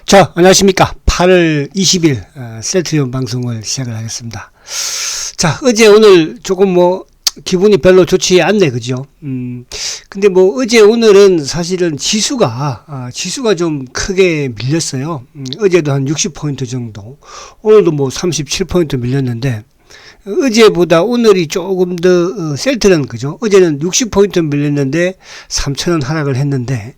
자, 안녕하십니까. 8월 20일 셀트리온 방송을 시작을 하겠습니다. 자, 어제 오늘 조금 기분이 별로 좋지 않네, 그죠? 근데 어제 오늘은 사실은 지수가 좀 크게 밀렸어요. 어제도 한 60포인트 정도, 오늘도 37포인트 밀렸는데, 어제보다 오늘이 조금 더 셀트는, 그죠? 어제는 60포인트 밀렸는데 3,000원 하락을 했는데,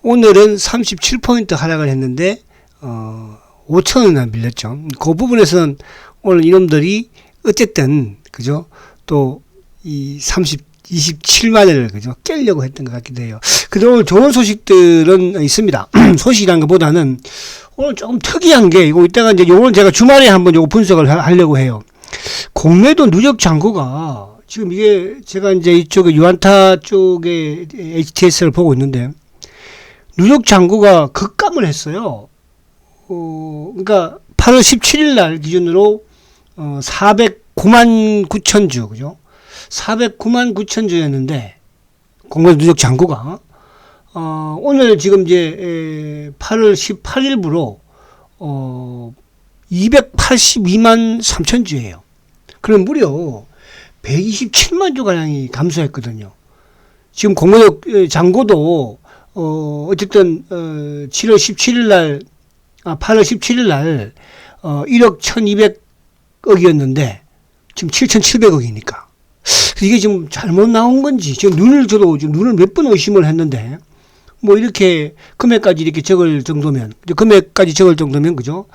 오늘은 37포인트 하락을 했는데 5,000원이나 밀렸죠. 그 부분에서는 오늘 이놈들이 어쨌든, 그죠? 또 이 27만원을, 그죠? 깨려고 했던 것 같기도 해요. 그래도 오늘 좋은 소식들은 있습니다. 소식이란 것보다는 오늘 조금 특이한 게, 이따가 이제 요건 제가 주말에 한번 요거 분석을 하려고 해요. 공매도 누적 잔고가 지금 이게 제가 이제 이쪽에 유안타 쪽에 HTS를 보고 있는데, 누적 잔고가 급감을 했어요. 그러니까 8월 17일 날 기준으로 409만 9천 주, 그죠? 409만 9천 주였는데 공매도 누적 잔고가 오늘 지금 이제 8월 18일부로 282만 3천 주예요. 그럼 무려 127만 주 가량이 감소했거든요. 지금 공매도 잔고도 어쨌든 7월 17일 날 8월 17일 날 1억 1,200억이었는데 지금 7,700억이니까 이게 지금 잘못 나온 건지, 지금 저도 지금 눈을 몇 번 의심을 했는데, 이렇게 금액까지 이렇게 적을 정도면, 그죠?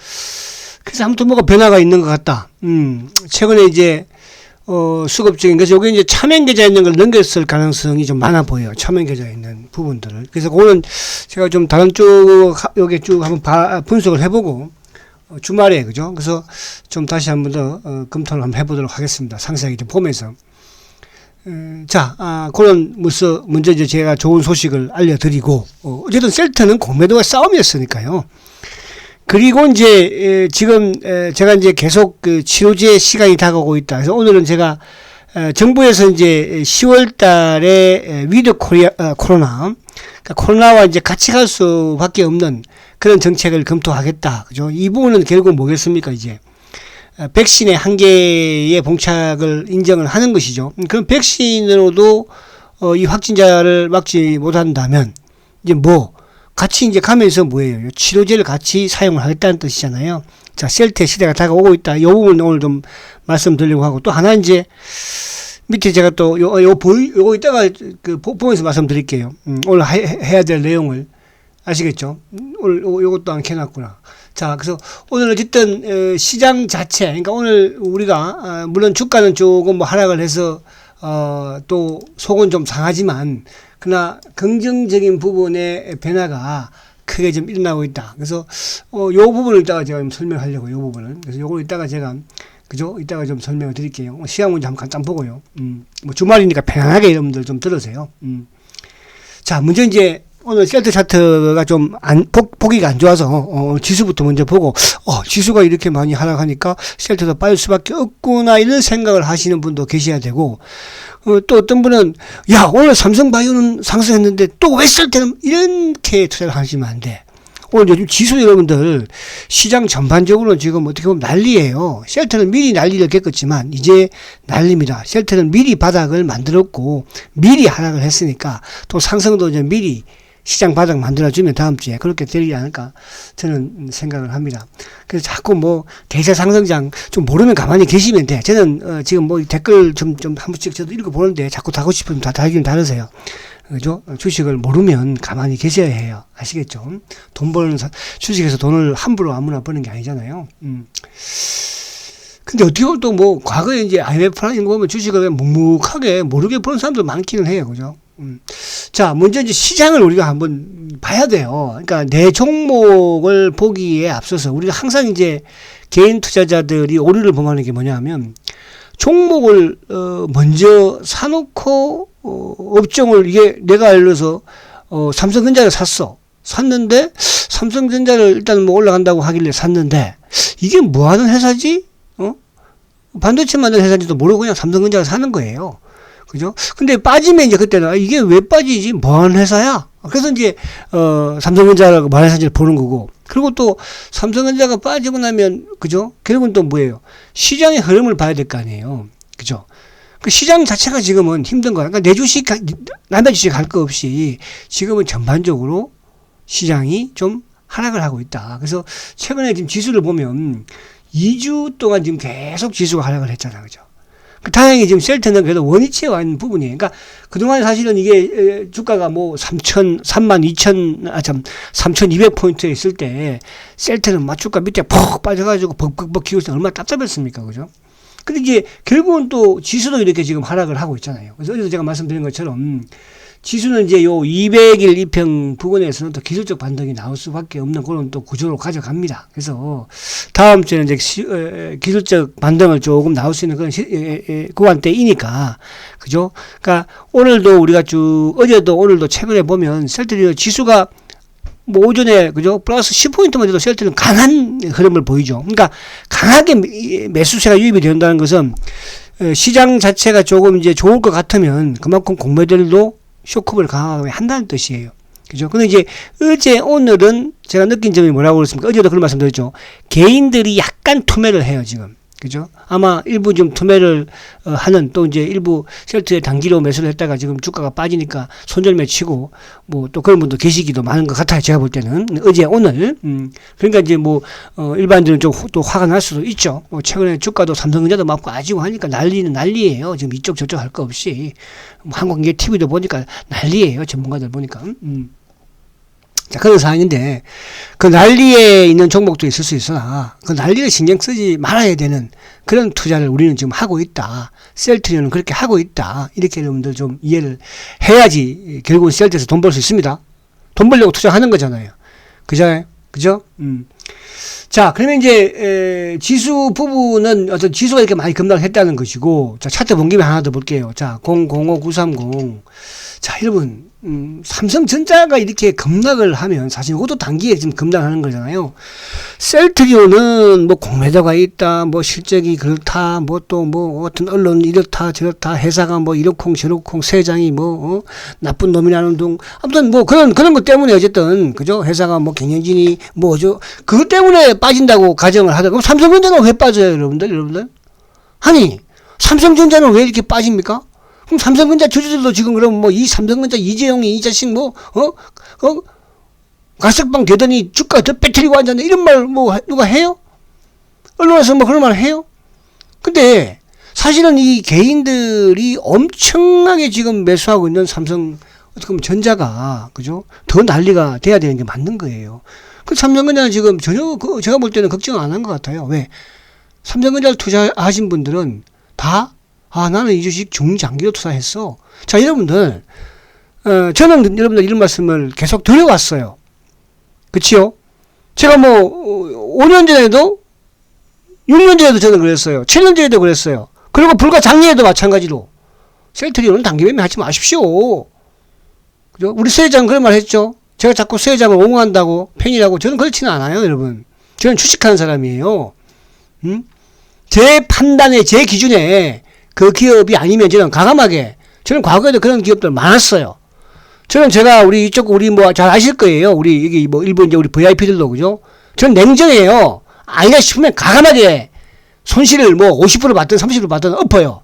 그래서 아무튼 뭐가 변화가 있는 것 같다. 최근에 이제 수급적인 것이, 여기 이제 차명 계좌 있는 걸 넘겼을 가능성이 좀 많아 보여요. 차명 계좌 있는 부분들을. 그래서 그거는 제가 좀 다른 여기 쭉 한번 분석을 해보고, 주말에, 그죠? 그래서 좀 다시 한번 더 검토를 한번 해보도록 하겠습니다. 상세하게 좀 보면서. 자, 그런 먼저 이제 제가 좋은 소식을 알려드리고, 어쨌든 셀트는 공매도와 싸움이었으니까요. 그리고 이제 지금 제가 이제 계속 그 치료제 시간이 다가오고 있다. 그래서 오늘은 제가 정부에서 이제 10월 달에 위드 코로나, 그러니까 코로나와 이제 같이 갈 수밖에 없는 그런 정책을 검토하겠다. 그죠? 이 부분은 결국 뭐겠습니까? 이제 백신의 한계의 봉착을 인정을 하는 것이죠. 그럼 백신으로도 이 확진자를 막지 못한다면 이제 같이 이제 가면서 뭐예요? 치료제를 같이 사용을 하겠다는 뜻이잖아요. 자, 셀트의 시대가 다가오고 있다. 이 부분 오늘 좀 말씀드리려고 하고, 또 하나 이제 밑에 제가 또 요거 이따가 보면서 말씀드릴게요. 오늘 해야 될 내용을 아시겠죠? 오늘 요것도 안 켜놨구나. 자, 그래서 오늘 어쨌든 시장 자체, 그러니까 오늘 우리가 물론 주가는 조금 하락을 해서 또 속은 좀 상하지만, 그러나 긍정적인 부분의 변화가 크게 좀 일어나고 있다. 그래서 요 부분을 이따가 제가 좀 설명하려고, 요 부분은. 그래서 요걸 이따가 제가, 그죠? 이따가 좀 설명을 드릴게요. 시황 문제 한번 간단 보고요. 주말이니까 편안하게 여러분들 좀 들으세요. 자, 먼저 이제 오늘 셀트 차트가 좀 보기가 안 좋아서 지수부터 먼저 보고, 지수가 이렇게 많이 하락하니까 셀트도 빠질 수밖에 없구나, 이런 생각을 하시는 분도 계셔야 되고, 또 어떤 분은 야, 오늘 삼성바이오는 상승했는데 또 왜 셀트는, 이렇게 투자를 하시면 안 돼. 오늘 요즘 지수 여러분들 시장 전반적으로 지금 어떻게 보면 난리예요. 셀트는 미리 난리를 겪었지만 이제 난리입니다. 셀트는 미리 바닥을 만들었고 미리 하락을 했으니까 또 상승도 이제 미리 시장 바닥 만들어주면 다음 주에 그렇게 되지 않을까 저는 생각을 합니다. 그래서 자꾸 대세 상승장 좀 모르면 가만히 계시면 돼. 저는 지금 댓글 좀 한 번씩 저도 읽어보는데 자꾸 다고 싶으면 다 달긴 다르세요. 그죠? 주식을 모르면 가만히 계셔야 해요. 아시겠죠? 주식에서 돈을 함부로 아무나 버는 게 아니잖아요. 근데 어떻게 보면 또 과거에 이제 IMF나 이런 거 보면 주식을 묵묵하게 모르게 버는 사람도 많기는 해요. 그죠? 자, 먼저 이제 시장을 우리가 한번 봐야 돼요. 그러니까 내 종목을 보기에 앞서서 우리가 항상 이제 개인 투자자들이 오류를 범하는 게 뭐냐면, 종목을 먼저 사놓고 업종을, 이게 내가 예를 들어서 삼성전자를 샀는데 삼성전자를 일단 올라간다고 하길래 샀는데 이게 뭐 하는 회사지? 반도체 만드는 회사인지도 모르고 그냥 삼성전자를 사는 거예요. 그죠? 근데 빠지면 이제 그때는 이게 왜 빠지지? 뭐 하는 회사야? 그래서 이제 삼성전자라고 말한 회사를 보는 거고, 그리고 또 삼성전자가 빠지고 나면, 그죠? 결국은 또 뭐예요? 시장의 흐름을 봐야 될 거 아니에요. 그죠? 그 시장 자체가 지금은 힘든 거야. 그러니까 내 주식, 남의 주식 할 거 없이 지금은 전반적으로 시장이 좀 하락을 하고 있다. 그래서 최근에 지금 지수를 보면 2주 동안 지금 계속 지수가 하락을 했잖아. 그죠? 다행히 지금 셀트는 그래도 원위치에 와 있는 부분이에요. 그러니까 그동안 사실은 이게 주가가 뭐 3,200포인트에 있을 때 셀트는 막 주가 밑에 퍽 빠져가지고 벅벅벅 기고 있으면 얼마나 답답했습니까? 그죠? 근데 이제 결국은 또 지수도 이렇게 지금 하락을 하고 있잖아요. 그래서 어제도 제가 말씀드린 것처럼 지수는 이제 요 200일 이평 부근에서는 또 기술적 반등이 나올 수밖에 없는 그런 또 구조로 가져갑니다. 그래서 다음 주에는 이제 기술적 반등을 조금 나올 수 있는 그런 구간대이니까, 그죠? 그러니까 오늘도 우리가 어제도 오늘도 최근에 보면 셀트리 지수가 뭐 오전에, 그죠? 플러스 10포인트만 돼도 셀트는 강한 흐름을 보이죠. 그러니까 강하게 매수세가 유입이 된다는 것은 시장 자체가 조금 이제 좋을 것 같으면 그만큼 공매들도 쇼크를 강하게 한다는 뜻이에요. 그죠? 근데 이제 어제 오늘은 제가 느낀 점이 뭐라고 그랬습니까? 어제도 그런 말씀 드렸죠. 개인들이 약간 투매를 해요, 지금. 그죠? 아마 일부 좀 투매를 하는, 또 이제 일부 셀트에 단기로 매수를 했다가 지금 주가가 빠지니까 손절매 치고 뭐 또 그런 분도 계시기도 많은 것 같아요. 제가 볼 때는. 어제 오늘. 그러니까 이제 뭐 일반인들은 좀 또 화가 날 수도 있죠. 최근에 주가도 삼성전자도 막 빠지고 하니까 난리는 난리예요. 지금 이쪽 저쪽 할 거 없이. 한국경제 TV도 보니까 난리예요. 전문가들 보니까. 자, 그런 상황인데, 그 난리에 있는 종목도 있을 수 있으나, 그 난리를 신경 쓰지 말아야 되는 그런 투자를 우리는 지금 하고 있다. 셀트리온은 그렇게 하고 있다. 이렇게 여러분들 좀 이해를 해야지, 결국은 셀트에서 돈 벌 수 있습니다. 돈 벌려고 투자하는 거잖아요. 그죠? 자, 그러면 이제, 지수 부분은 어떤 지수가 이렇게 많이 급락을 했다는 것이고, 자, 차트 본 김에 하나 더 볼게요. 자, 005930. 자, 여러분, 삼성전자가 이렇게 급락을 하면 사실 이것도 단기에 지금 급락하는 거잖아요. 셀트리온은 뭐 공매도가 있다, 뭐 실적이 그렇다, 뭐 또 뭐 어떤 언론 이렇다 저렇다, 회사가 뭐 이렇콩 저렇콩, 세장이 뭐 나쁜 놈이라는 둥, 아무튼 뭐 그런 것 때문에 어쨌든, 그죠? 회사가 뭐 경영진이 뭐죠? 그것 때문에 빠진다고 가정을 하다. 그럼 삼성전자는 왜 빠져요, 여러분들? 아니, 삼성전자는 왜 이렇게 빠집니까? 그럼 삼성전자 주주들도 지금 그럼 뭐 이 삼성전자 이재용이 이 자식 가석방 되더니 주가 더 빼뜨리고 앉았네, 이런 말 뭐 누가 해요? 언론에서 뭐 그런 말 해요? 근데 사실은 이 개인들이 엄청나게 지금 매수하고 있는 삼성 어떻게 보면 전자가, 그죠? 더 난리가 돼야 되는 게 맞는 거예요. 그 삼성전자는 지금 전혀 제가 볼 때는 걱정 안 한 것 같아요. 왜? 삼성전자를 투자하신 분들은 다 나는 이 주식 중장기로 투자했어. 자, 여러분들, 저는 여러분들 이런 말씀을 계속 드려왔어요. 그치요? 제가 뭐, 5년 전에도, 6년 전에도 저는 그랬어요. 7년 전에도 그랬어요. 그리고 불과 작년에도 마찬가지로. 셀트리온은 단기 매매 하지 마십시오. 그죠? 우리 수 회장은 그런 말 했죠. 제가 자꾸 수 회장을 옹호한다고, 팬이라고. 저는 그렇지는 않아요, 여러분. 저는 주식하는 사람이에요. 제 판단에, 제 기준에, 그 기업이 아니면 저는 과감하게, 저는 과거에도 그런 기업들 많았어요. 저는 제가 우리 뭐 잘 아실 거예요. 우리 여기 뭐 일본 이제 우리 VIP들도, 그죠? 저는 냉정해요. 아니다 싶으면 과감하게 손실을 뭐 50% 받든 30% 받든 엎어요.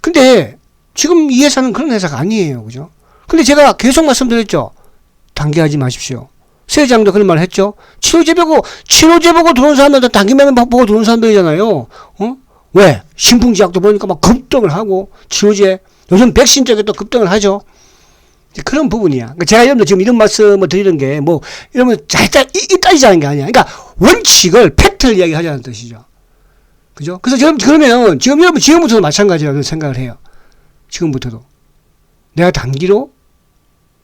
근데 지금 이 회사는 그런 회사가 아니에요. 그죠? 근데 제가 계속 말씀드렸죠. 단기하지 마십시오. 세 회장도 그런 말 했죠. 치료제 보고 들어온 사람들 단기 매매 보고 들어온 사람들이잖아요. 왜? 신풍제약도 보니까 막 급등을 하고, 치료제, 요즘 백신 쪽에 또 급등을 하죠. 그런 부분이야. 그러니까 제가 여러분들 지금 이런 말씀을 드리는 게, 뭐, 이러면 따지자는 게 아니야. 그러니까 원칙을, 팩트를 이야기 하자는 뜻이죠. 그죠? 그래서 그러면, 지금 여러분, 지금부터도 마찬가지라고 생각을 해요. 지금부터도. 내가 단기로?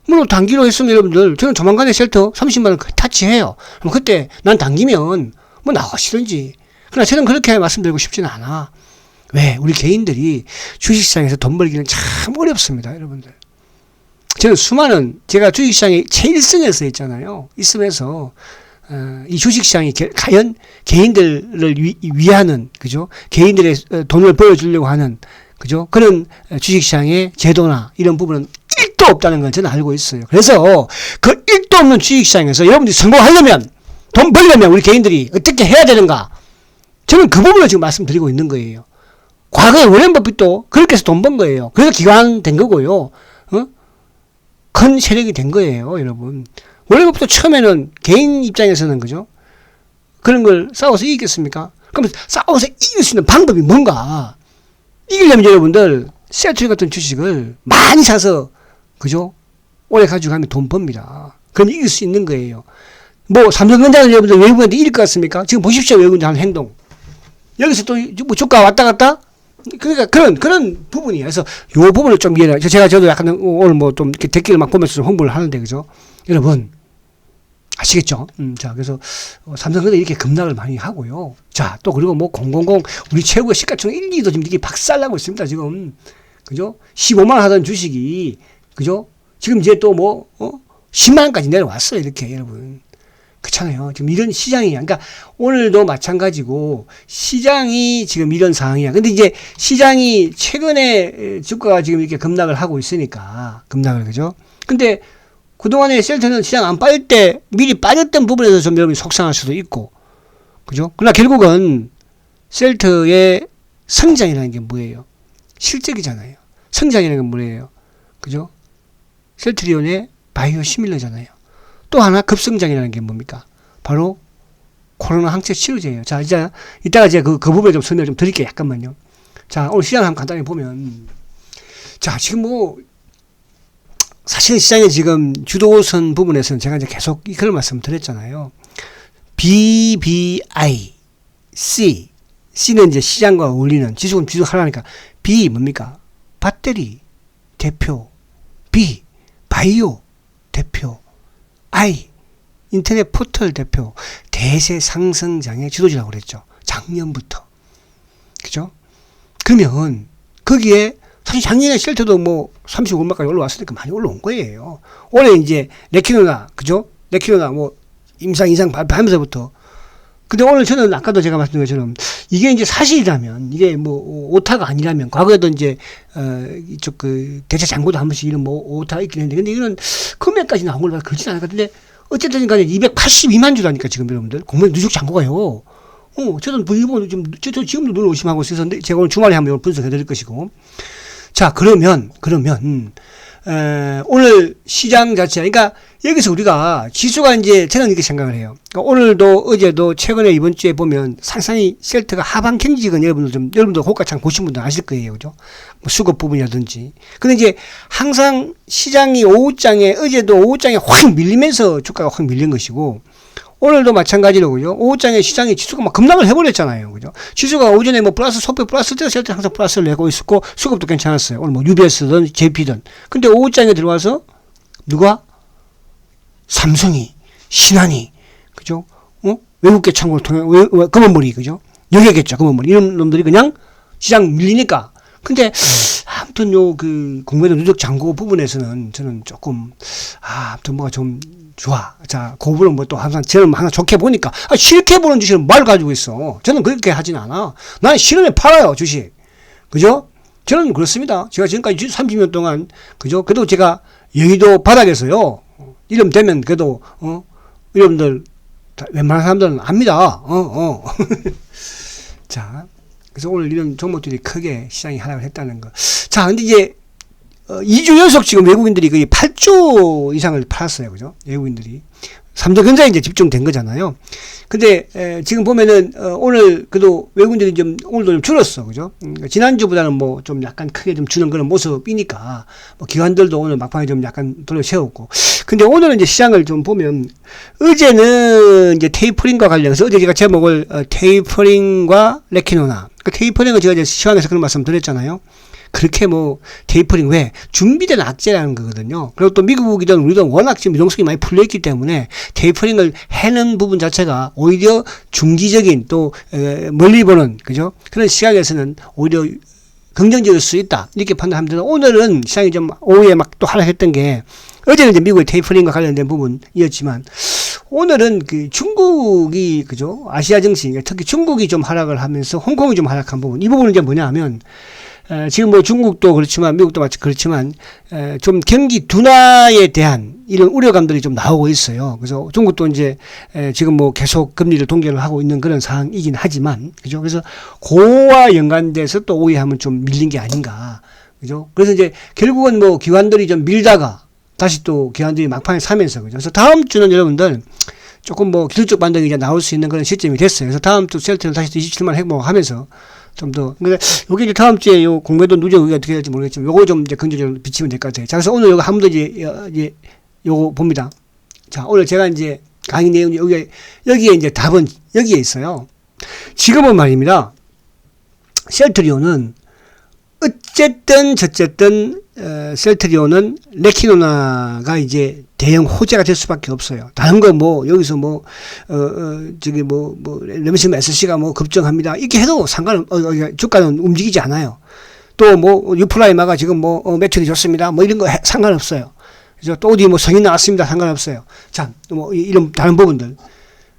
물론 단기로 했으면 여러분들, 저는 조만간에 셀터 30만원 타치해요. 그럼 그때 난 단기면, 뭐 나가시든지. 그러나 저는 그렇게 말씀드리고 싶지는 않아. 왜? 우리 개인들이 주식시장에서 돈 벌기는 참 어렵습니다, 여러분들. 저는 제가 주식시장에 제1승에서 있잖아요. 있으면서, 이 주식시장이 과연 개인들을 위하는, 그죠? 개인들의 돈을 벌어주려고 하는, 그죠? 그런 주식시장의 제도나 이런 부분은 1도 1도 없다는 걸 저는 알고 있어요. 그래서 그 1도 없는 주식시장에서 여러분들이 성공하려면, 돈 벌려면 우리 개인들이 어떻게 해야 되는가? 저는 그 부분을 지금 말씀드리고 있는 거예요. 과거에 워렌 버핏도 그렇게 해서 돈 번 거예요. 그래서 기관된 거고요. 큰 세력이 된 거예요, 여러분. 워렌 버핏도 처음에는 개인 입장에서는, 그죠? 그런 걸 싸워서 이기겠습니까? 그럼 싸워서 이길 수 있는 방법이 뭔가? 이기려면 여러분들 셀트리 같은 주식을 많이 사서, 그죠? 오래 가지고 가면 돈 법니다. 그럼 이길 수 있는 거예요. 뭐 삼성전자는 여러분들 외국인한테 이길 것 같습니까? 지금 보십시오, 외국인들 하는 행동. 여기서 또 뭐 주가 왔다 갔다? 그러니까 그런 부분이에요. 그래서 요 부분을 좀 이해해요. 저도 약간 오늘 뭐 좀 이렇게 댓글을 막 보면서 좀 홍보를 하는데, 그죠? 여러분 아시겠죠? 자, 그래서 삼성전자 이렇게 급락을 많이 하고요. 자, 또 그리고 뭐 000 우리 최고의 시가총 1, 2도 지금 이렇게 박살나고 있습니다. 지금, 그죠? 15만 원 하던 주식이, 그죠? 지금 이제 또 뭐 10만 원까지 내려왔어요. 이렇게 여러분. 그렇잖아요. 지금 이런 시장이야. 그러니까 오늘도 마찬가지고 시장이 지금 이런 상황이야. 근데 이제 시장이 최근에 주가가 지금 이렇게 급락을 하고 있으니까 급락을, 그죠? 근데 그동안에 셀트는 시장 안 빠질 때 미리 빠졌던 부분에서 좀 여러분이 속상할 수도 있고, 그죠? 그러나 결국은 셀트의 성장이라는 게 뭐예요? 실적이잖아요. 성장이라는 건 뭐예요? 그죠? 셀트리온의 바이오 시밀러잖아요. 또 하나 급성장이라는 게 뭡니까? 바로 코로나 항체 치료제예요. 자, 이제 이따가 제가 그 부분에 좀 설명 좀 드릴게요. 잠깐만요. 자, 오늘 시장 한번 간단히 보면, 자, 지금 뭐 사실 시장의 지금 주도선 부분에서는 제가 이제 계속 그런 말씀 드렸잖아요. BBI, C는 이제 시장과 어울리는 지수는 하나니까 B 뭡니까? 배터리 대표, B 바이오 대표, I 인터넷 포털 대표, 대세 상승장의 주도주라고 그랬죠. 작년부터. 그죠? 그러면 거기에 사실 작년에 셀트도 뭐 35만까지 올라왔으니까 많이 올라온 거예요. 올해 이제 레키노나, 그죠? 레키노나 뭐 인상 발표하면서부터. 근데 오늘 저는 아까도 제가 말씀드린 것처럼 이게 이제 사실이라면, 이게 뭐 오타가 아니라면, 과거에도 이제 이쪽 그 대체 잔고도 한 번씩 이런 뭐 오타가 있긴 했는데, 근데 이런 금액까지 나온 걸로 그렇진 않을 것 같은데, 어쨌든 간에 282만 주라니까 지금 여러분들 공매 누적 잔고가요. 저는 일본 저 지금도 눈을 의심하고 있어서 제가 오늘 주말에 한번 분석해 드릴 것이고. 자, 그러면 오늘 시장 자체, 그러니까 여기서 우리가 지수가 이제 저는 이렇게 생각을 해요. 그러니까 오늘도 어제도 최근에 이번 주에 보면 상당히 셀트가 하방 경직은 여러분들 호가창 보신 분들 아실 거예요, 그죠? 뭐 수급 부분이라든지. 근데 이제 항상 시장이 오후장에, 어제도 오후장에 확 밀리면서 주가가 확 밀린 것이고, 오늘도 마찬가지로, 그죠? 오후장에 시장이 지수가 막 급락을 해버렸잖아요, 그죠? 지수가 오전에 뭐 소표 플러스 때도 셀트 항상 플러스를 내고 있었고, 수급도 괜찮았어요. 오늘 뭐 UBS든 JP든. 근데 오후장에 들어와서 누가? 삼성이, 신한이, 그죠? 외국계 창고를 통해, 검은머리, 그죠? 여기겠죠, 검은머리. 이런 놈들이 그냥 시장 밀리니까. 근데, 아무튼 공매도 누적 잔고 부분에서는 저는 조금, 아무튼 뭐가 좀 좋아. 자, 그 부분은 뭐 또 저는 항상 좋게 보니까, 싫게 보는 주식은 말 가지고 있어. 저는 그렇게 하진 않아. 난 싫으면 팔아요, 주식. 그죠? 저는 그렇습니다. 제가 지금까지 30년 동안, 그죠? 그래도 제가 여의도 바닥에서요, 이름 되면 그래도 여러분들 웬만한 사람들은 압니다. 자, 그래서 오늘 이런 종목들이 크게 시장이 하락을 했다는 거. 자, 근데 이제 2주 연속 지금 외국인들이 거의 8조 이상을 팔았어요, 그죠? 외국인들이 삼성전자에 이제 집중된 거잖아요. 근데 지금 보면은 오늘 그래도 외국인들이 오늘도 좀 줄었어, 그죠? 지난주보다는 뭐 좀 약간 크게 좀 주는 그런 모습이니까 뭐 기관들도 오늘 막판에 좀 약간 돌려 세웠고. 근데 오늘은 이제 시장을 좀 보면, 어제는 이제 테이퍼링과 관련해서 어제 제가 제목을 테이퍼링과 레키노나. 그 테이퍼링은 제가 이제 시황에서 그런 말씀 드렸잖아요. 그렇게 뭐 테이퍼링 왜 준비된 악재라는 거거든요. 그리고 또 미국이든 우리도 워낙 지금 유동성이 많이 풀려있기 때문에 테이퍼링을 해는 부분 자체가 오히려 중기적인 또 멀리 보는, 그죠? 그런 시각에서는 오히려 긍정적일 수 있다, 이렇게 판단합니다. 오늘은 시장이 좀 오후에 막 또 하락했던 게, 어제는 이제 미국의 테이퍼링과 관련된 부분이었지만 오늘은 그 중국이, 그죠? 아시아 증시, 특히 중국이 좀 하락을 하면서 홍콩이 좀 하락한 부분, 이 부분은 이제 뭐냐 하면 지금 뭐 중국도 그렇지만 미국도 마치 그렇지만 좀 경기 둔화에 대한 이런 우려감들이 좀 나오고 있어요. 그래서 중국도 이제 지금 뭐 계속 금리를 동결을 하고 있는 그런 상황이긴 하지만 그죠? 그래서 그와 연관돼서 또 오해하면 좀 밀린 게 아닌가. 그죠? 그래서 이제 결국은 뭐 기관들이 좀 밀다가 다시 또 기관들이 막판에 사면서 그죠? 그래서 다음 주는 여러분들 조금 뭐 기술적 반등이 이제 나올 수 있는 그런 시점이 됐어요. 그래서 다음 주 셀트를 다시 27만 회복하면서 좀 더, 그러니까 여기 이제 다음 주에 요 공매도 누적 의가 어떻게 될지 모르겠지만 요거 좀 이제 긍정적으로 비치면 될 것 같아요. 자, 그래서 오늘 요거 한 번 더 이제 요거 봅니다. 자, 오늘 제가 이제 강의 내용 여기에 이제 답은 여기에 있어요. 지금은 말입니다. 셀트리온은 어쨌든 저쨌든 셀트리온은 레키노나가 이제 대형 호재가 될 수밖에 없어요. 다른 거 뭐 여기서 뭐 저기 뭐 램심 SC가 뭐 급증합니다. 이렇게 해도 상관은 주가는 움직이지 않아요. 또 뭐 유플라이마가 지금 뭐 매출이 좋습니다. 뭐 이런 거 상관없어요. 그죠? 또 어디 뭐 성인 나왔습니다. 상관없어요. 자, 뭐 이런 다른 부분들.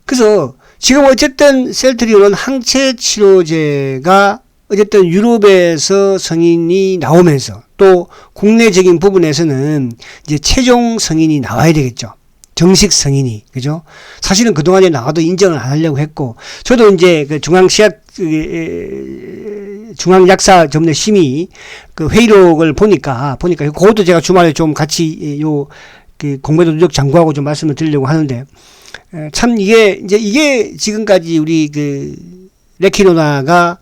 그래서 지금 어쨌든 셀트리온은 항체 치료제가 어쨌든 유럽에서 승인이 나오면서 또 국내적인 부분에서는 이제 최종 승인이 나와야 되겠죠. 정식 승인이. 그죠? 사실은 그동안에 나와도 인정을 안 하려고 했고, 저도 이제 그 중앙약사 심의 그 회의록을 보니까 그것도 제가 주말에 좀 같이 그 공매도 누적 장구하고 좀 말씀을 드리려고 하는데, 참 이게 지금까지 우리 그 레키노나가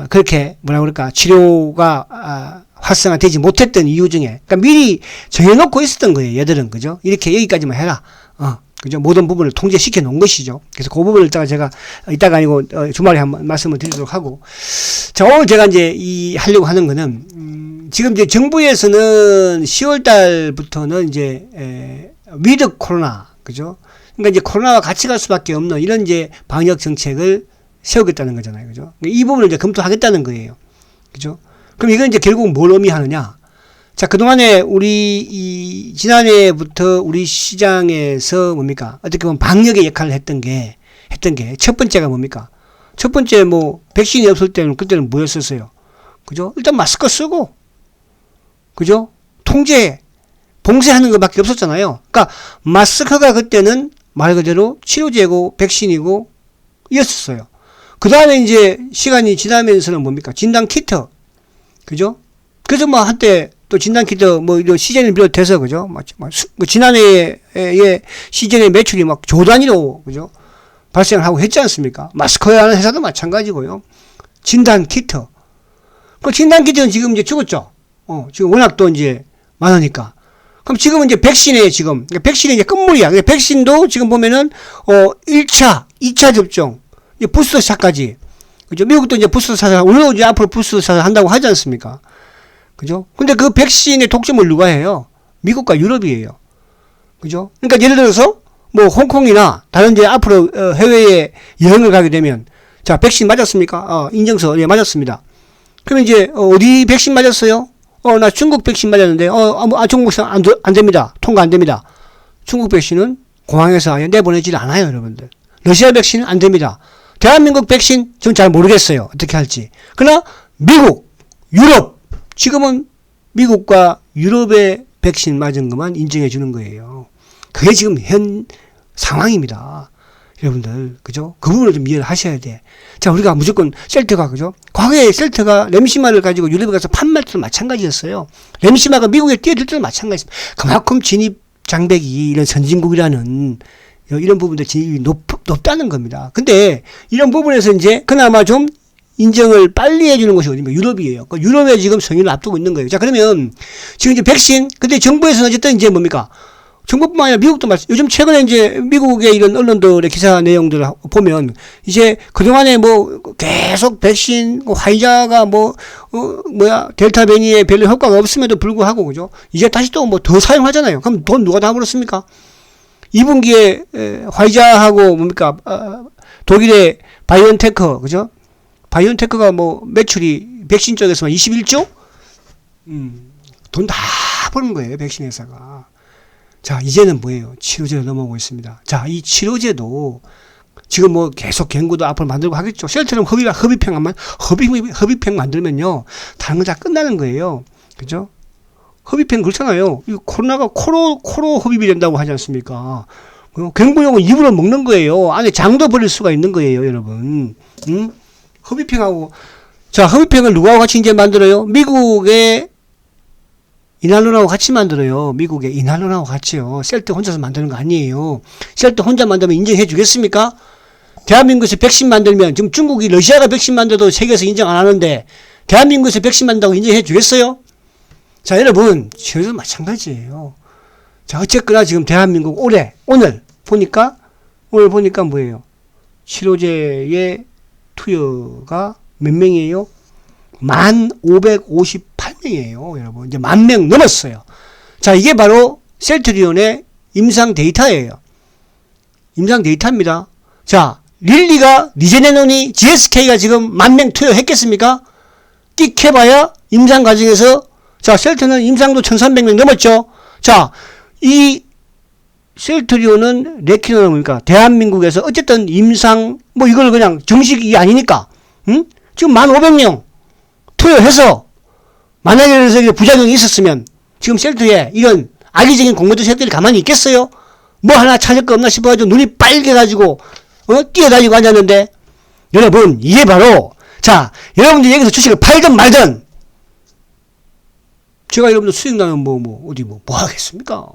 그렇게 뭐라 그럴까 치료가 활성화되지 못했던 이유 중에 그러니까 미리 정해놓고 있었던 거예요. 얘들은 그죠? 이렇게 여기까지만 해라. 그죠? 모든 부분을 통제시켜 놓은 것이죠. 그래서 그 부분을 이따가 아니고 주말에 한번 말씀을 드리도록 하고, 자, 오늘 제가 이제 하려고 하는 거는 지금 이제 정부에서는 10월 달부터는 이제 위드 코로나 그죠? 그러니까 이제 코로나와 같이 갈 수밖에 없는 이런 이제 방역 정책을 세우겠다는 거잖아요. 그죠? 이 부분을 이제 검토하겠다는 거예요. 그죠? 그럼 이건 이제 결국 뭘 의미하느냐? 자, 그동안에 지난해부터 우리 시장에서 뭡니까? 어떻게 보면 방역의 역할을 했던 게 첫 번째가 뭡니까? 첫 번째 백신이 없을 때는 그때는 뭐였었어요? 그죠? 일단 마스크 쓰고, 그죠? 통제, 봉쇄하는 것밖에 없었잖아요. 그러니까 마스크가 그때는 말 그대로 치료제고 백신이고 이었었어요. 그 다음에 이제 시간이 지나면서는 뭡니까? 진단키트. 그죠? 그래서 한때 또 진단키트 시즌을 비롯해서, 그죠? 지난해에 시즌의 매출이 조 단위로, 그죠? 발생을 하고 했지 않습니까? 마스크하는 회사도 마찬가지고요. 진단키트. 그 진단키트는 지금 이제 죽었죠? 지금 워낙 또 이제 많으니까. 그럼 지금은 이제 백신에 백신이 이제 끝물이야. 백신도 지금 보면은, 1차, 2차 접종, 이제 부스터샷까지. 그죠? 미국도 이제 부스터샷을, 우리도 이제 앞으로 부스터샷을 한다고 하지 않습니까? 그죠? 근데 그 백신의 독점을 누가 해요? 미국과 유럽이에요. 그죠? 그러니까 예를 들어서, 홍콩이나 다른 이제 앞으로, 해외에 여행을 가게 되면, 자, 백신 맞았습니까? 인증서, 예, 맞았습니다. 그러면 이제, 어디 백신 맞았어요? 나 중국 백신 맞았는데, 중국 백신 안 됩니다. 통과 안 됩니다. 중국 백신은 공항에서 아예 내보내질 않아요, 여러분들. 러시아 백신은 안 됩니다. 대한민국 백신, 전 잘 모르겠어요. 어떻게 할지. 그러나, 미국, 유럽, 지금은 미국과 유럽의 백신 맞은 것만 인정해 주는 거예요. 그게 지금 현 상황입니다. 여러분들, 그죠? 그 부분을 좀 이해를 하셔야 돼. 자, 우리가 무조건 셀트가, 그죠? 과거에 셀트가 램시마를 가지고 유럽에 가서 판매할 때도 마찬가지였어요. 램시마가 미국에 뛰어들 때도 마찬가지였습니다. 그만큼 진입 장벽이 이런 선진국이라는 이런 부분들 진입이 높다는 겁니다. 근데 이런 부분에서 이제 그나마 좀 인정을 빨리 해주는 것이 어디입니까? 유럽이에요. 그러니까 유럽에 지금 승인을 앞두고 있는 거예요. 자, 그러면 지금 이제 백신, 근데 정부에서는 어쨌든 이제 뭡니까? 정부뿐만 아니라 미국도 요즘 최근에 이제 미국의 이런 언론들의 기사 내용들을 보면 이제 그동안에 계속 백신, 화이자가 델타 변이에 별로 효과가 없음에도 불구하고, 그죠? 이제 다시 또 더 사용하잖아요. 그럼 돈 누가 다 벌었습니까? 2분기에 화이자하고 독일의 바이온테크, 그죠? 바이온테크가 매출이 백신 쪽에서만 21조? 돈 다 버는 거예요, 백신 회사가. 자, 이제는 뭐예요? 치료제로 넘어오고 있습니다. 자, 이 치료제도 지금 뭐 계속 연구도 앞으로 만들고 하겠죠. 셀트는 허비평 만들면요. 다른 거 다 끝나는 거예요. 그죠? 허비평 그렇잖아요. 이 코로나가 코로 흡입이 된다고 하지 않습니까? 경부용은 입으로 먹는 거예요. 안에 장도 버릴 수가 있는 거예요, 여러분. 허비평하고, 자, 허비평을 누구하고 같이 이제 만들어요? 미국의 이날론하고 같이 만들어요. 미국의 이날론하고 같이요. 셀트 혼자서 만드는 거 아니에요. 셀트 혼자 만들면 인정해 주겠습니까? 대한민국에서 백신 만들면, 지금 중국이 러시아가 백신 만들어도 세계에서 인정 안 하는데, 대한민국에서 백신 만든다고 인정해 주겠어요? 자, 여러분, 저도 마찬가지예요. 자, 어쨌거나 지금 대한민국 오늘 보니까 뭐예요? 치료제의 투여가 몇 명이에요? 1558명이에요, 여러분. 이제 10,000명 넘었어요. 자, 이게 바로 셀트리온의 임상 데이터예요. 임상 데이터입니다. 자, 릴리가, 리제네논이, GSK가 지금 10,000명 투여했겠습니까? 띡해봐야 임상 과정에서, 자, 셀트는 임상도 1300명 넘었죠? 자, 이 셀트리온은 레키노는 뭡니까? 대한민국에서 어쨌든 임상, 뭐 이걸 그냥 정식이 아니니까, 지금 15,000명 투여해서, 만약에 그래서 부작용이 있었으면, 지금 셀트에 이런 악의적인 공무원 새끼들이 가만히 있겠어요? 뭐 하나 찾을 거 없나 싶어가지고 눈이 빨개가지고, 뛰어다니고 앉았는데, 여러분, 이게 바로, 자, 여러분들이 여기서 주식을 팔든 말든, 제가 여러분들 수익 나면 어디 뭐 하겠습니까?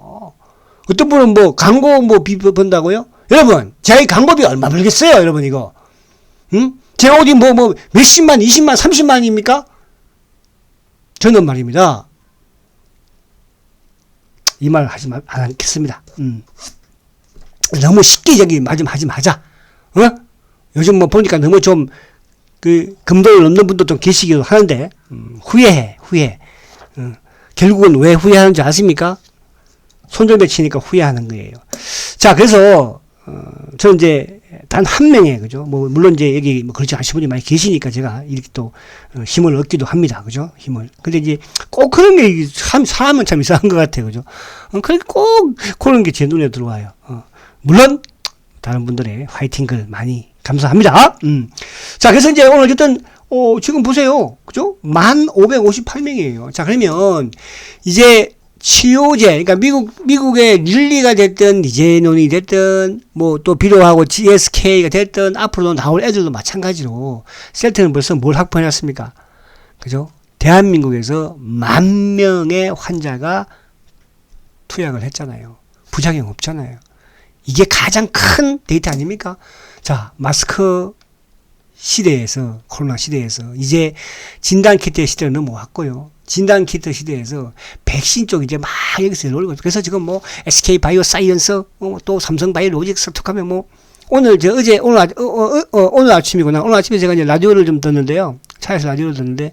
어떤 분은 광고 본다고요? 여러분, 제가 이 광고비 얼마 벌겠어요, 여러분, 이거? 제가 어디 몇십만, 20만, 30만입니까? 저는 말입니다. 이 말 안 하겠습니다. 너무 쉽게 하지 마자. 요즘 보니까 너무 좀, 금도를 넘는 분도 좀 계시기도 하는데, 후회해. 결국은 왜 후회하는지 아십니까? 손절배 치니까 후회하는 거예요. 자, 그래서, 저는 이제, 단 한 명의, 그죠? 물론 이제 여기 그렇지 않으신 분이 많이 계시니까 제가 이렇게 또, 힘을 얻기도 합니다. 그죠? 힘을. 근데 이제 꼭 그런 게, 사람은 참 이상한 것 같아요. 그죠? 그러니까 꼭 그런 게 제 눈에 들어와요. 물론, 다른 분들의 화이팅 글 많이 감사합니다. 자, 그래서 이제 오늘 어쨌든, 지금 보세요. 그죠? 1558명이에요. 자, 그러면, 이제, 치료제, 그러니까 미국의 릴리가 됐든, 리제논이 됐든, 또 비료하고 GSK가 됐든, 앞으로 나올 애들도 마찬가지로, 셀트는 벌써 뭘 확보해놨습니까? 그죠? 대한민국에서 10,000명의 환자가 투약을 했잖아요. 부작용 없잖아요. 이게 가장 큰 데이터 아닙니까? 자, 마스크 시대에서, 코로나 시대에서, 이제 진단키트 시대로 넘어왔고요. 진단키트 시대에서 백신 쪽 이제 막 여기서 놀고, 그래서 지금 SK 바이오사이언스, 또 삼성 바이오로직스 톡하면 오늘 아침이구나. 오늘 아침에 제가 이제 라디오를 좀 듣는데요. 차에서 라디오를 듣는데,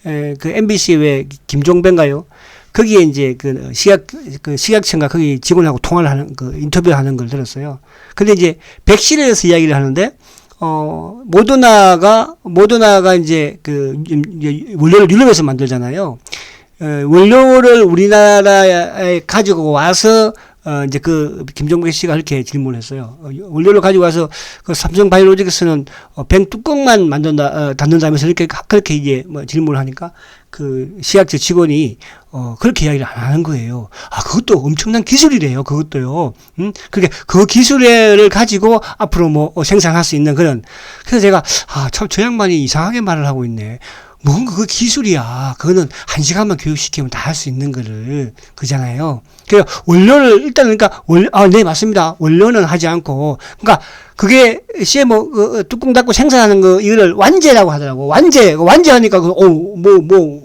그 MBC 왜 김종배인가요? 거기에 이제 식약청과 거기 직원하고 통화를 하는, 인터뷰를 하는 걸 들었어요. 근데 이제 백신에 대해서 이야기를 하는데, 모더나가 이제 원료를 유럽에서 만들잖아요. 원료를 우리나라에 가지고 와서, 이제 김종배 씨가 그렇게 질문을 했어요. 원료를 가지고 와서 삼성 바이오로직스는 뱅 뚜껑만 닫는다면서 그렇게 이제 질문을 하니까 시약처 직원이 그렇게 이야기를 안 하는 거예요. 그것도 엄청난 기술이래요. 그것도요. 그게 그 기술을 가지고 앞으로 생산할 수 있는 그런. 그래서 제가 참 저 양반이 이상하게 말을 하고 있네. 뭔가 그 기술이야. 그거는 1시간만 교육시키면 다 할 수 있는 거를, 그잖아요. 그러니까 원료를, 일단, 네, 맞습니다. 원료는 하지 않고, 그러니까, 그게, 뚜껑 닫고 생산하는 이거를 완제라고 하더라고. 완제하니까,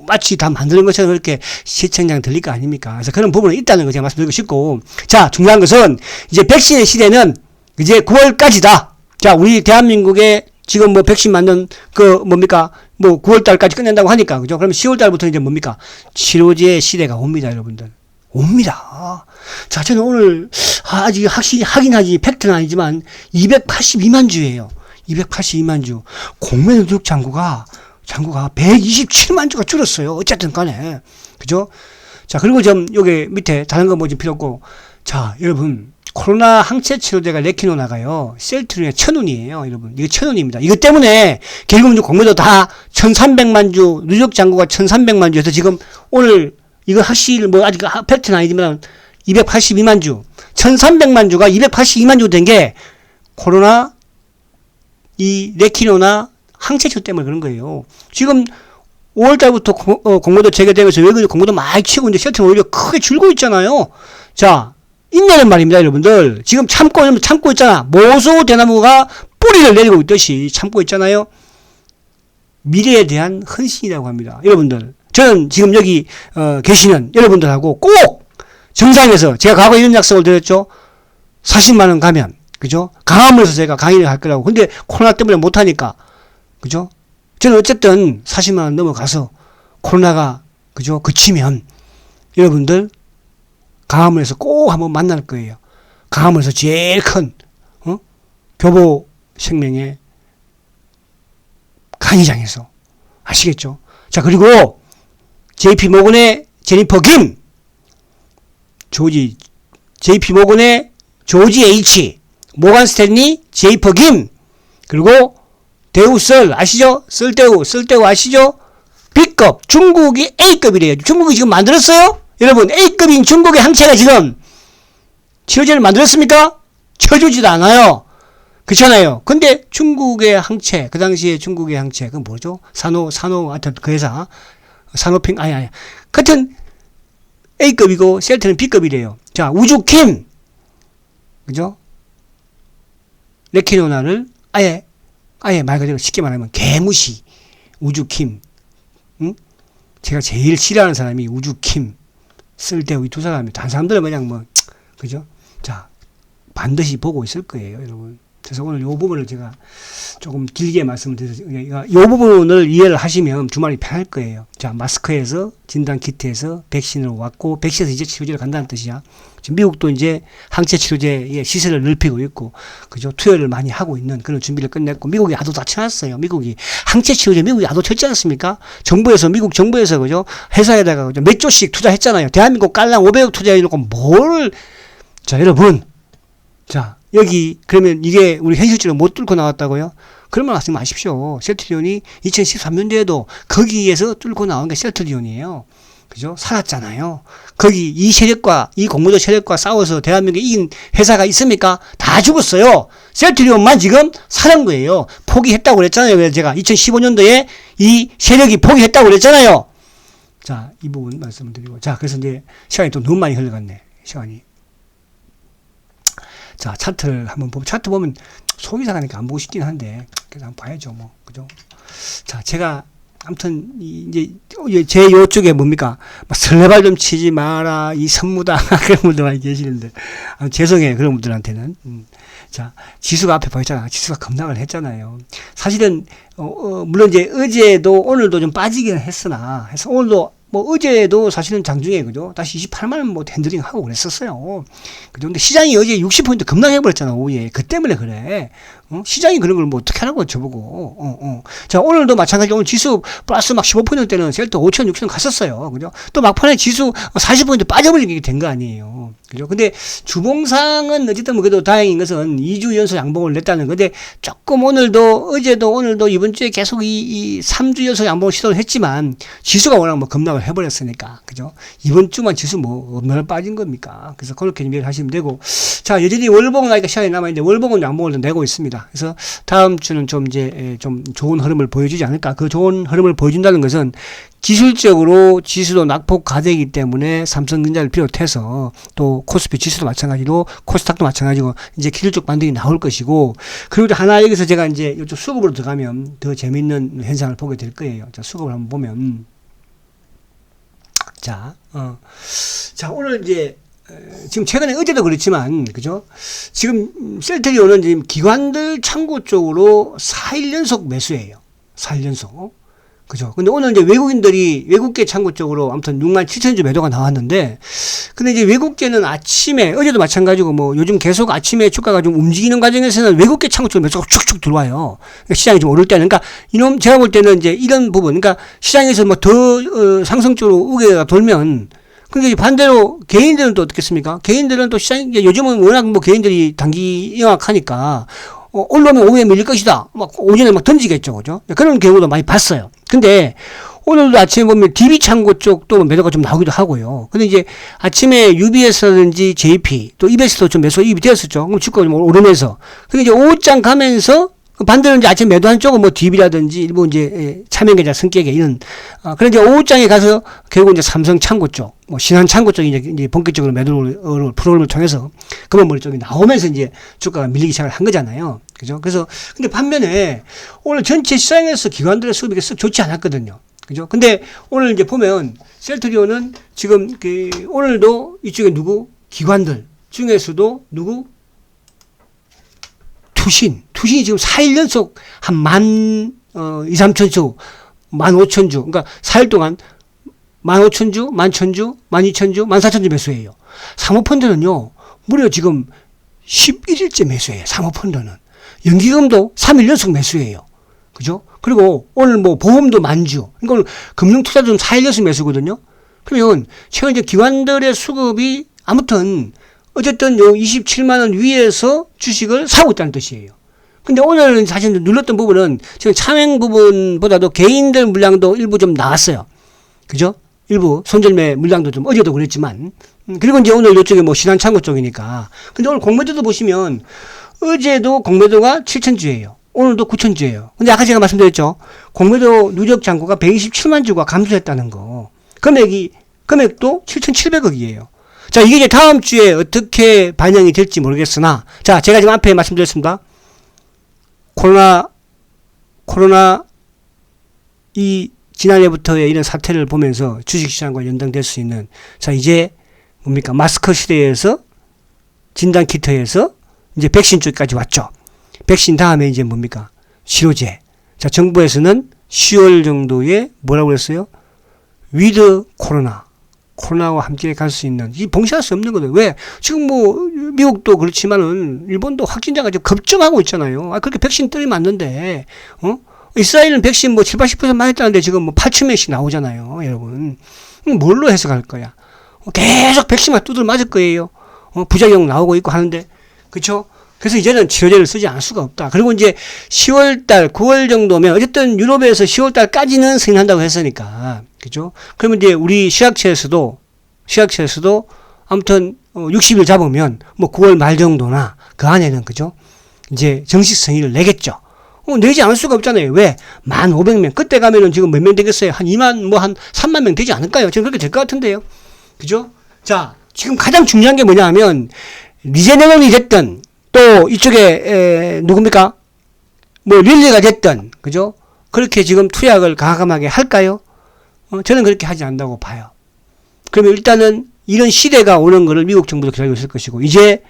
마치 다 만드는 것처럼 그렇게 시청장 들릴 거 아닙니까? 그래서 그런 부분은 있다는 거 제가 말씀드리고 싶고, 자, 중요한 것은, 이제 백신의 시대는 이제 9월까지다. 자, 우리 대한민국에 지금 백신 맞는 9월 달까지 끝낸다고 하니까, 그죠? 그럼 10월 달부터 이제 뭡니까? 치료제 시대가 옵니다, 여러분들. 옵니다. 자, 저는 오늘, 아직 확인하지, 팩트는 아니지만, 282만 주예요. 282만 주. 공매도둑 잔고가 127만 주가 줄었어요. 어쨌든 간에. 그죠? 자, 그리고 여기 밑에 다른 거 필요 없고, 자, 여러분, 코로나 항체 치료제가 레키노나가요. 셀트리온의 천운이에요, 여러분. 이거 천운입니다. 이것 때문에 결국은 공매도 다 1,300만 주, 누적 잔고가 1,300만 주에서 지금 오늘 이거 확실히 뭐 아직 팩트는 아니지만 282만 주, 1,300만 주가 282만 주 된 게 코로나 이 레키노나 항체 치료 때문에 그런 거예요. 지금 5월달부터 공모도 재개되면서 외국인 공모도 많이 치고 있는데 셀트리온 오히려 크게 줄고 있잖아요. 자, 있냐는 말입니다, 여러분들. 지금 참고 있잖아. 모소 대나무가 뿌리를 내리고 있듯이 참고 있잖아요. 미래에 대한 헌신이라고 합니다. 여러분들, 저는 지금 여기 계시는 여러분들하고 꼭 정상에서 제가 과거에 이런 약속을 드렸죠. 40만 원 가면, 그죠? 강화문에서 제가 강의를 할 거라고. 근데 코로나 때문에 못하니까, 그죠? 저는 어쨌든 40만 원 넘어가서 코로나가, 그죠? 그치면 여러분들 강화문에서 꼭 한번 만날 거예요. 강화문에서 제일 큰 교보 생명의 강의장에서. 아시겠죠? 자, 그리고 JP 모건의 제니퍼 김, JP 모건의 조지 H, 모간 스탠리, 제이퍼 김, 그리고 대우썰 아시죠? 쓸데우 아시죠? B급, 중국이 A급이래요. 중국이 지금 만들었어요? 여러분, A급인 중국의 항체가 지금 치료제를 만들었습니까? 쳐주지도 않아요. 그렇잖아요. 근데 중국의 항체, 그 당시에 중국의 항체, 그건 뭐죠? 하여튼 그 회사, 산호핑, 같은 A급이고 셀트는 B급이래요. 자, 우주킴, 그죠? 레키노나를 아예 말 그대로 쉽게 말하면 개무시. 우주킴, 응? 제가 제일 싫어하는 사람이 우주킴, 쓸데없이 두 사람이. 다른 사람들은 그냥 뭐, 그죠? 자, 반드시 보고 있을 거예요, 여러분. 그래서 오늘 이 부분을 제가 조금 길게 말씀을 드려서, 이 부분을 이해를 하시면 주말이 편할 거예요. 자, 마스크에서, 진단 키트에서 백신으로 왔고, 백신에서 이제 치료제를 간다는 뜻이야. 지금 미국도 이제 항체 치료제의 시세를 넓히고 있고, 그죠? 투여를 많이 하고 있는 그런 준비를 끝냈고, 미국이 야도 다 쳐놨어요. 미국이. 항체 치료제 미국이 야도 쳤지 않습니까? 미국 정부에서, 그죠? 회사에다가 그죠? 몇 조씩 투자했잖아요. 대한민국 깔랑 500억 투자해놓고 자, 여러분. 자, 여기, 그러면 이게 우리 현실적으로 못 뚫고 나왔다고요? 그러면 하지 마십시오. 셀트리온이 2013년도에도 거기에서 뚫고 나온 게 셀트리온이에요. 그죠? 살았잖아요. 거기 이 공모도 세력과 싸워서 대한민국에 이긴 회사가 있습니까? 다 죽었어요. 셀트리온만 지금 사는 거예요. 포기했다고 그랬잖아요. 그래서 제가 2015년도에 이 세력이 포기했다고 그랬잖아요. 자, 이 부분 말씀을 드리고. 자, 그래서 이제 시간이 또 너무 많이 흘러갔네. 시간이. 자, 차트를 한번 보면, 차트 보면 속이 상하니까 안 보고 싶긴 한데, 그래서 한번 봐야죠, 뭐. 그죠? 자, 제가, 아무튼, 이제, 제 요쪽에 뭡니까? 막 설레발 좀 치지 마라, 이 선무다, 그런 분들 많이 계시는데, 죄송해요, 그런 분들한테는. 자, 지수가 앞에 보였잖아. 지수가 급락을 했잖아요. 사실은, 물론 이제 어제도 오늘도 좀 빠지긴 했으나, 해서 오늘도 뭐 어제도 사실은 장중에 그죠? 다시 28만 원 뭐 핸들링 하고 그랬었어요. 그죠? 근데 시장이 어제 60포인트 급락해버렸잖아, 오후에. 그 때문에 그래. 시장이 그런 걸 뭐 어떻게 하라고 저보고. 자, 오늘도 마찬가지로 오늘 지수 플러스 막 15포인트 때는 셀트 5천, 6천 갔었어요. 그죠? 또 막판에 지수 40포인트 빠져버리게 된 거 아니에요. 그죠? 근데 주봉상은 어쨌든 뭐 그래도 다행인 것은 2주 연속 양봉을 냈다는 건데 조금 어제도 오늘도 이번 주에 계속 이 3주 연속 양봉을 시도를 했지만 지수가 워낙 뭐 급락을 해버렸으니까. 그죠? 이번 주만 지수 뭐 얼마나 빠진 겁니까? 그래서 그렇게 이해를 하시면 되고. 자, 여전히 월봉은 아직 시간이 남아있는데 월봉은 양봉을 내고 있습니다. 그래서 다음 주는 좀 이제 좀 좋은 흐름을 보여주지 않을까. 그 좋은 흐름을 보여준다는 것은 기술적으로 지수도 낙폭 가되기 때문에 삼성전자를 비롯해서 또 코스피 지수도 마찬가지로 코스닥도 마찬가지고 이제 기술적 반등이 나올 것이고, 그리고 하나 여기서 제가 이제 이쪽 수급으로 들어가면 더 재밌는 현상을 보게 될 거예요. 자, 수급을 한번 보면 자, 오늘 이제 지금 최근에 어제도 그렇지만, 그죠? 지금 셀트리온은 지금 기관들 창고 쪽으로 4일 연속 매수예요. 4일 연속. 그죠? 근데 오늘 이제 외국계 창고 쪽으로 아무튼 67,000주 매도가 나왔는데, 근데 이제 외국계는 아침에, 어제도 마찬가지고 뭐 요즘 계속 아침에 주가가 좀 움직이는 과정에서는 외국계 창고 쪽으로 매수가 축축 들어와요. 그러니까 시장이 좀 오를 때는, 그러니까 제가 볼 때는 이제 이런 부분, 그러니까 시장에서 뭐 더 상승 쪽으로 우겨가 돌면, 근데 이제 반대로 개인들은 또 어떻겠습니까? 개인들은 또 시장, 이제 요즘은 워낙 뭐 개인들이 단기 영악하니까, 올라오면 오후에 밀릴 것이다. 막 오전에 막 던지겠죠. 그죠? 그런 경우도 많이 봤어요. 근데 오늘도 아침에 보면 DB 창고 쪽도 매도가 좀 나오기도 하고요. 근데 이제 아침에 UBS라든지 JP 또 EBS도 좀 매수 입이 되었었죠. 그럼 주가가 좀 오르면서. 근데 이제 오후장 가면서 반대로 이제 아침 매도한 쪽은 뭐 DB라든지 일부 이제 차명계좌 승격에 이런, 그런 이제 오후장에 가서 결국 이제 삼성 창고 쪽, 뭐 신한 창고 쪽이 이제 본격적으로 매도 프로그램을 통해서 금원머리 쪽이 나오면서 이제 주가가 밀리기 시작을 한 거잖아요. 그죠? 그래서 근데 반면에 오늘 전체 시장에서 기관들의 수급이 썩 좋지 않았거든요. 그죠? 근데 오늘 이제 보면 셀트리온은 지금 오늘도 이쪽에 누구? 기관들 중에서도 누구? 투신이 지금 4일 연속 한 13,000주, 15,000주, 그러니까 4일 동안 15,000주, 11,000주, 12,000주, 14,000주 매수해요. 사모펀드는요, 무려 지금 11일째 매수해요. 사모펀드는. 연기금도 3일 연속 매수해요. 그죠? 그리고 오늘 뭐 보험도 만주, 그러니까 금융투자도 4일 연속 매수거든요. 그러면 최근 이제 기관들의 수급이 아무튼 어쨌든 요 27만원 위에서 주식을 사고 있다는 뜻이에요. 근데 오늘 사실 눌렀던 부분은 지금 차행 부분보다도 개인들 물량도 일부 좀 나왔어요. 그죠? 일부 손절매 물량도 좀 어제도 그랬지만. 그리고 이제 오늘 이쪽에 뭐 신한창고 쪽이니까. 근데 오늘 공매도도 보시면 어제도 공매도가 7,000주예요. 오늘도 9,000주예요. 근데 아까 제가 말씀드렸죠. 공매도 누적 잔고가 127만 주가 감소했다는 거. 금액도 7,700억이에요. 자, 이게 이제 다음 주에 어떻게 반영이 될지 모르겠으나, 자, 제가 지금 앞에 말씀드렸습니다. 코로나 이 지난해부터의 이런 사태를 보면서 주식시장과 연동될 수 있는, 자, 이제 뭡니까? 마스크 시대에서 진단 키트에서 이제 백신 쪽까지 왔죠. 백신 다음에 이제 뭡니까? 치료제. 자, 정부에서는 10월 정도에 뭐라고 그랬어요? 위드 코로나와 함께 갈 수 있는, 이 봉쇄할 수 없는 거든. 왜? 지금 뭐, 미국도 그렇지만은, 일본도 확진자가 지금 급증하고 있잖아요. 그렇게 백신 뜰이 맞는데, 이스라엘은 백신 뭐 70, 80% 맞았다는데 지금 뭐 8,000명씩 나오잖아요, 여러분. 뭘로 해석할 거야? 계속 백신만 두들 맞을 거예요. 부작용 나오고 있고 하는데, 그쵸? 그래서 이제는 치료제를 쓰지 않을 수가 없다. 그리고 이제 10월달, 9월 정도면, 어쨌든 유럽에서 10월달까지는 승인한다고 했으니까, 그죠? 그러면 이제 우리 시약처에서도 아무튼 60일 잡으면 뭐 9월 말 정도나 그 안에는, 그죠? 이제 정식 승인을 내겠죠. 내지 않을 수가 없잖아요. 왜? 1,500명. 그때 가면은 지금 몇 명 되겠어요? 한 2만, 뭐 한 3만 명 되지 않을까요? 지금 그렇게 될 것 같은데요. 그죠? 자, 지금 가장 중요한 게 뭐냐 하면, 리제네론이 됐든, 또 이쪽에 누굽니까? 뭐 릴리가 됐든, 그죠? 그렇게 지금 투약을 과감하게 할까요? 저는 그렇게 하지 않는다고 봐요. 그러면 일단은 이런 시대가 오는 거를 미국 정부도 기다리고 있을 것이고, 이제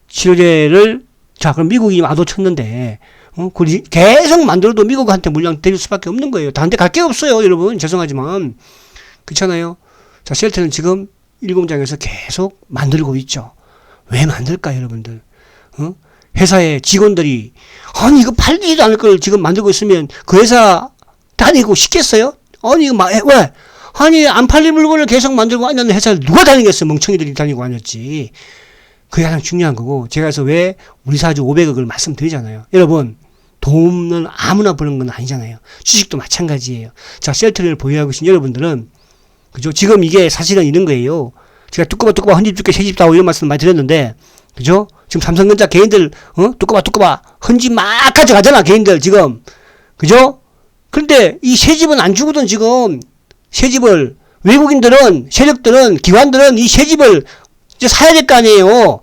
치료제를, 자, 그럼 미국이 마도 쳤는데, 계속 만들어도 미국한테 물량 드릴 수밖에 없는 거예요. 다른데 갈 게 없어요, 여러분. 죄송하지만. 그렇잖아요. 자, 셀트는 지금 일공장에서 계속 만들고 있죠. 왜 만들까요, 여러분들? 회사의 직원들이, 아니, 이거 팔리지도 않을 걸 지금 만들고 있으면 그 회사 다니고 싶겠어요? 아니, 이거 왜? 아니, 안 팔릴 물건을 계속 만들고 앉는 회사를 누가 다니겠어? 멍청이들이 다니고 앉았지. 그게 가장 중요한 거고, 제가 그래서 왜 우리 사주 500억을 말씀드리잖아요. 여러분, 돈은 아무나 버는 건 아니잖아요. 주식도 마찬가지예요. 자, 셀트리온을 보유하고 계신 여러분들은, 그죠? 지금 이게 사실은 이런 거예요. 제가 뚜꺼봐 헌집 줄게 새집 다오 이런 말씀 많이 드렸는데, 그죠? 지금 삼성전자 개인들, 뚜꺼봐 헌집 막 가져가잖아, 개인들 지금. 그죠? 그런데 이 새집은 안 주거든, 지금. 새집을. 외국인들은, 세력들은, 기관들은 이 새집을 이제 사야 될 거 아니에요.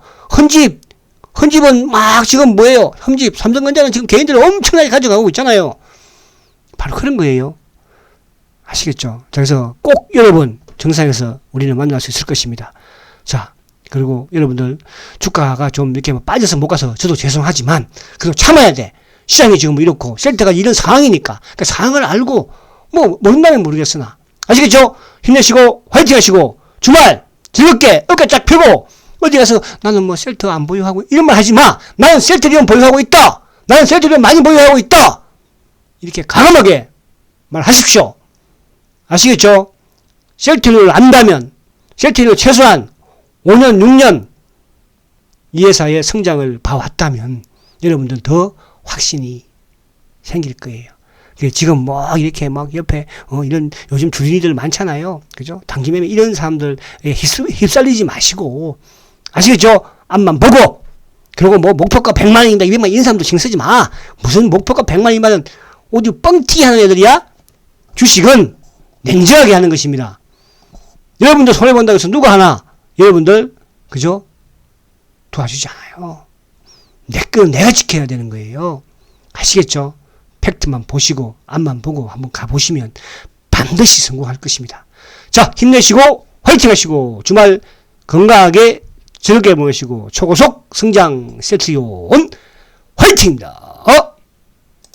헌집은 막 지금 뭐예요? 헌집, 삼성전자는 지금 개인들 엄청나게 가져가고 있잖아요. 바로 그런 거예요. 아시겠죠? 자, 그래서 꼭 여러분, 정상에서 우리는 만날 수 있을 것입니다. 자, 그리고 여러분들 주가가 좀 이렇게 빠져서 못 가서 저도 죄송하지만 그래도 참아야 돼. 시장이 지금 이렇고 셀트가 이런 상황이니까. 그러니까 상황을 알고 뭐 모른다면 모르겠으나 아시겠죠? 힘내시고 화이팅 하시고 주말 즐겁게 어깨 쫙 펴고 어디 가서 나는 뭐 셀트 안 보유하고 이런 말 하지 마. 나는 셀트리온 보유하고 있다. 나는 셀트리온 많이 보유하고 있다. 이렇게 강함하게 말하십시오. 아시겠죠? 셀트리온을 안다면 셀트리온이 최소한 5년, 6년 이 회사의 성장을 봐왔다면 여러분들 더 확신이 생길 거예요. 지금 뭐 이렇게 막 옆에 이런 요즘 주린이들 많잖아요. 그죠? 당김에 이런 사람들 휩쓸리지 마시고 아시겠죠? 앞만 보고 그리고 뭐 목표가 100만 원입니다. 200만 원 이런 사람도 신경 쓰지 마. 무슨 목표가 100만 원이면 어디 뻥튀기 하는 애들이야? 주식은 냉정하게 하는 것입니다. 여러분들 손해본다고 해서 누가 하나 여러분들 그죠? 도와주지 않아요. 내 거는 내가 지켜야 되는 거예요. 아시겠죠? 팩트만 보시고 앞만 보고 한번 가보시면 반드시 성공할 것입니다. 자, 힘내시고 화이팅 하시고 주말 건강하게 즐겁게 보내시고 초고속 성장 셀트리온 화이팅입니다.